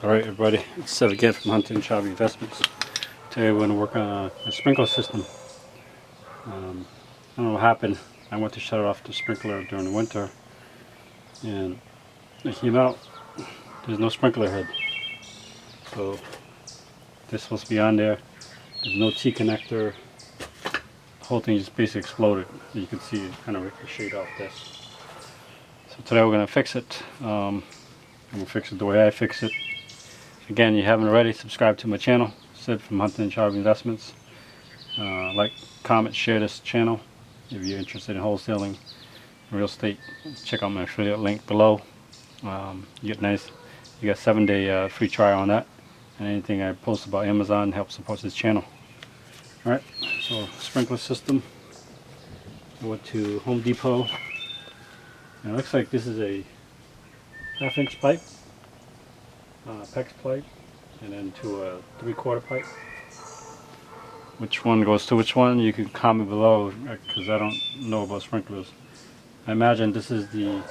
Alright everybody, it's Seth again from Hunter and Chavy Investments. Today we're going to work on a sprinkler system. I don't know what happened. I went to shut off the sprinkler during the winter and it came out. There's no sprinkler head. So this is supposed to be on there. There's no T connector. The whole thing just basically exploded. You can see it kind of ricocheted off this. So today we're going to fix it. I'm going to fix it the way I fix it. Again, you haven't already, subscribe to my channel, Sid from Hunter and Chavy Investments. Like, comment, share this channel. If you're interested in wholesaling real estate, check out my affiliate link below. You got 7-day free trial on that. And anything I post about Amazon helps support this channel. Alright, so sprinkler system. I went to Home Depot. And it looks like this is a 1/2-inch pipe. PEX pipe, and then to a 3/4 pipe. Which one goes to which one? You can comment below, because I don't know about sprinklers. I imagine this is the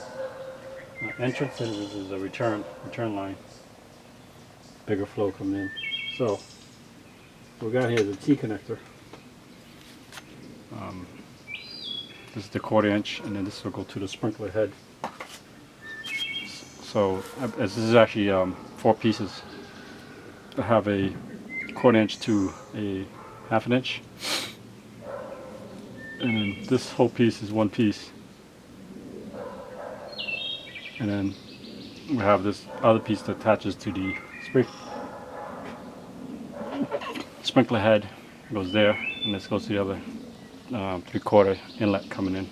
entrance and this is a return line. Bigger flow coming in. So what we got here is a T connector. This is the 1/4 inch, and then this will go to the sprinkler head. So this is actually 4 pieces. I have a 1/4 inch to a 1/2 inch, and then this whole piece is 1 piece, and then we have this other piece that attaches to the sprinkler head. It goes there, and this goes to the other 3/4 inlet coming in.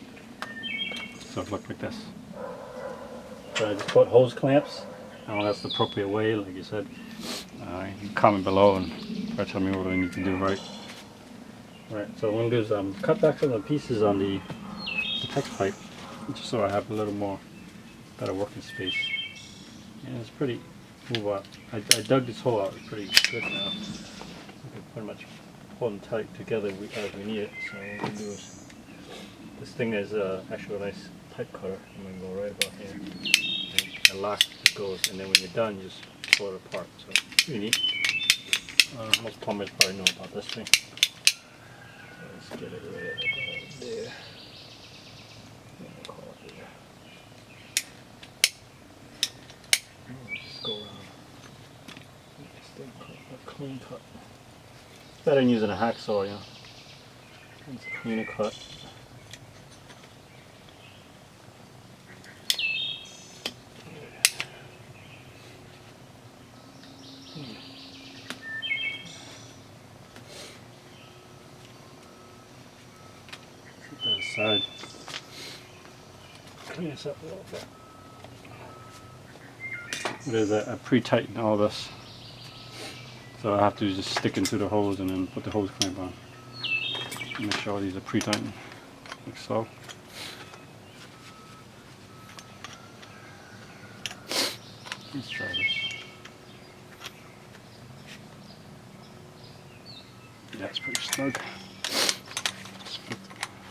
So it looks like this. So I just put hose clamps. I don't know if that's the appropriate way, like you said. You can comment below and try to tell me what I need to do right. Alright, so what I'm going to do is cut back some of the pieces on the PEX pipe, just so I have a little more better working space. And it's pretty movable. I dug this hole out pretty good now. We can pretty much hold them tight together as we need it. So what I'm going to do is, this thing is actually a nice pipe cutter. I'm going to go right about here. And lock it goes, and then when you're done, you just pull it apart. So it's pretty neat. Most plumbers probably know about this thing. So let's get it right about there. Call it there. Just go around. This thing a clean cut. It's better than using a hacksaw, you know. It's a cleaner cut. Put that aside. Clean this up a little bit. I pre-tighten all this, so I have to just stick into the hose and then put the hose clamp on. Make sure these are pre-tightened, like so. Let's try this. Yeah, it's pretty snug. Just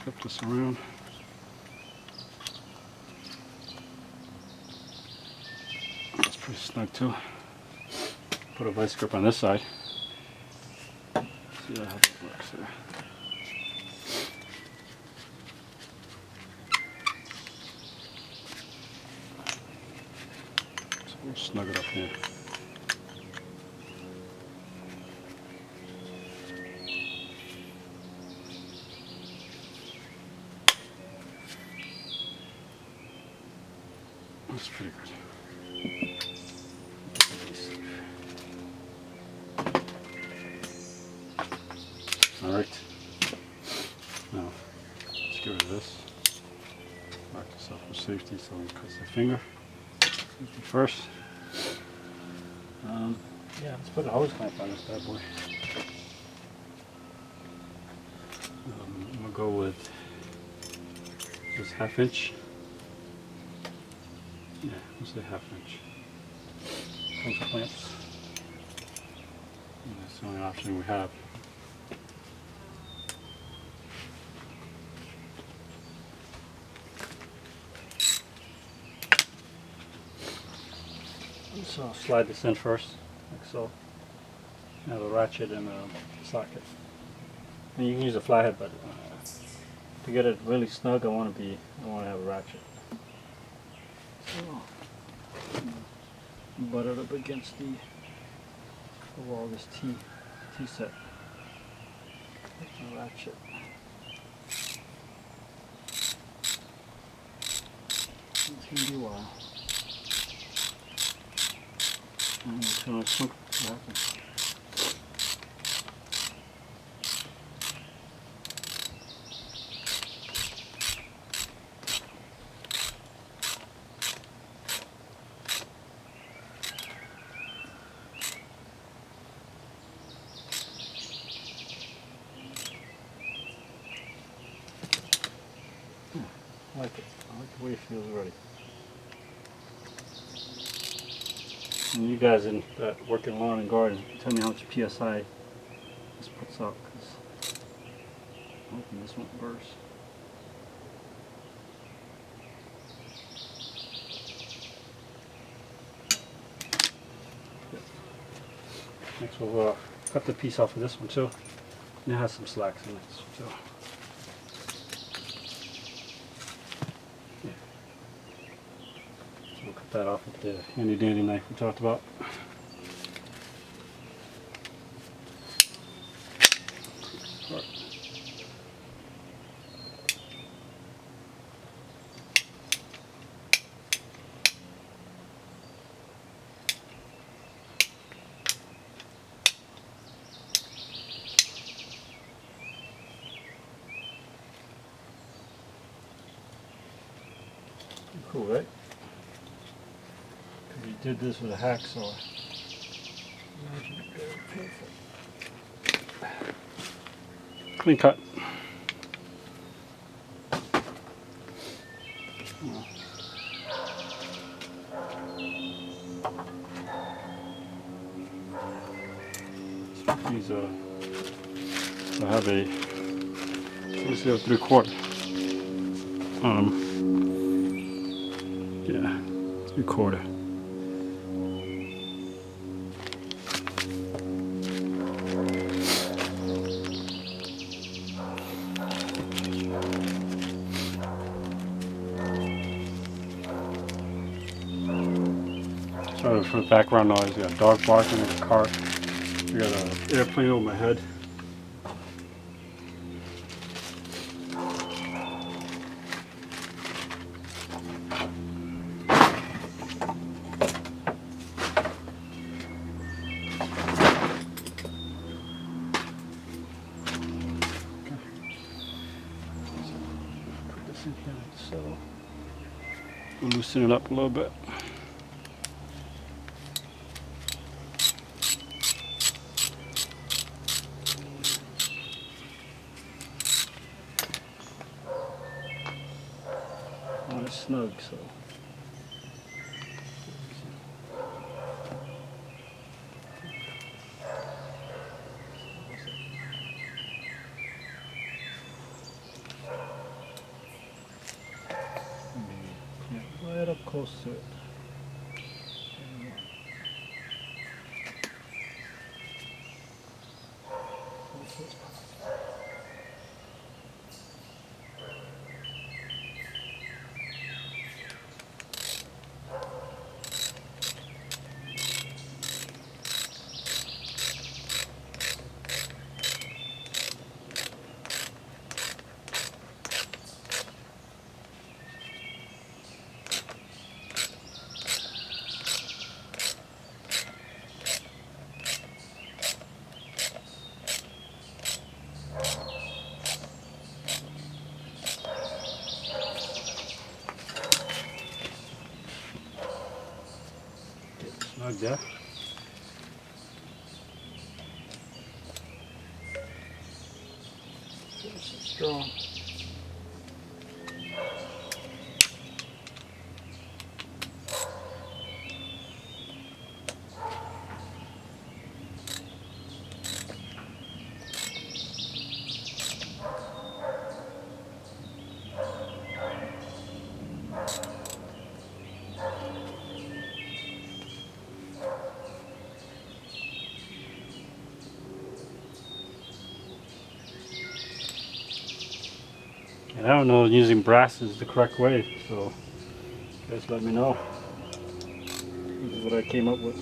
flip this around. That's pretty snug too. Put a vice grip on this side. See how it works there. So we'll snug it up here. That's pretty good. Alright. Now, let's get rid of this. Lock this up for safety so we cut the finger. Safety first. Yeah, let's put a hose clamp on this bad boy. I'm going to go with this 1/2 inch. Yeah, let's say 1/2 inch. Hose clamps. And that's the only option we have. So I'll slide this in first, like so. I have a ratchet and a socket. And you can use a flathead, but to get it really snug, I want to have a ratchet. So, butt it up against the wall, this T set. A ratchet. It's going to be a while. I'm going to turn on smoke. I like it. I like the way it feels already. And you guys that work in lawn and garden, tell me how much PSI this puts out, because I'm hoping this won't burst. Next we'll cut the piece off of this one too. And it has some slacks in it. So. We'll cut that off with the handy dandy knife we talked about. Right. Cool, right? You did this with a hacksaw. Imagine it very painful. Clean cut. These I have a 3/4. Yeah, 3/4. Sorry for the background noise. We got a dog barking in the car. We got an airplane over my head. Put this in here like so. We'll loosen it up a little bit. Oh, it's snug, so. Yeah, right up close to it. Snug there. Strong. And I don't know if using brass is the correct way, so you guys let me know. This is what I came up with.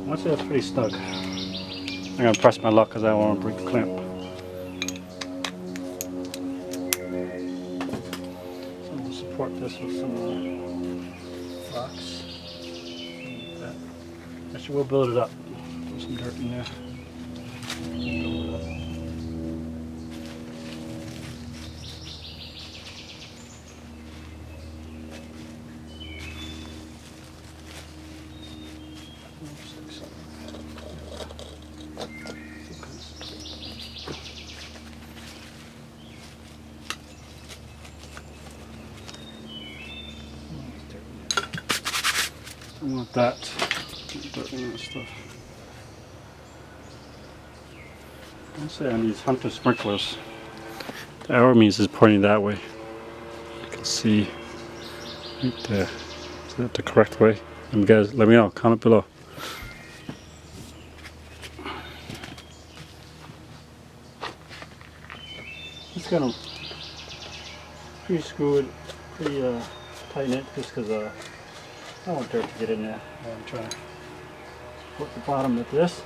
Once that's pretty snug, I'm going to press my luck because I don't want to break the clamp. So we'll support this with some rocks. Like that. Actually, we'll build it up. Put some dirt in there. Build it up. I want that. Dirt in that stuff. I'll say on these Hunter sprinklers, the arrow means is pointing that way. You can see right there. Is that the correct way? You guys, let me know. Comment below. Just gonna pre-screw it, tighten it, just because I don't want dirt to get in there. I'm trying to put the bottom of this.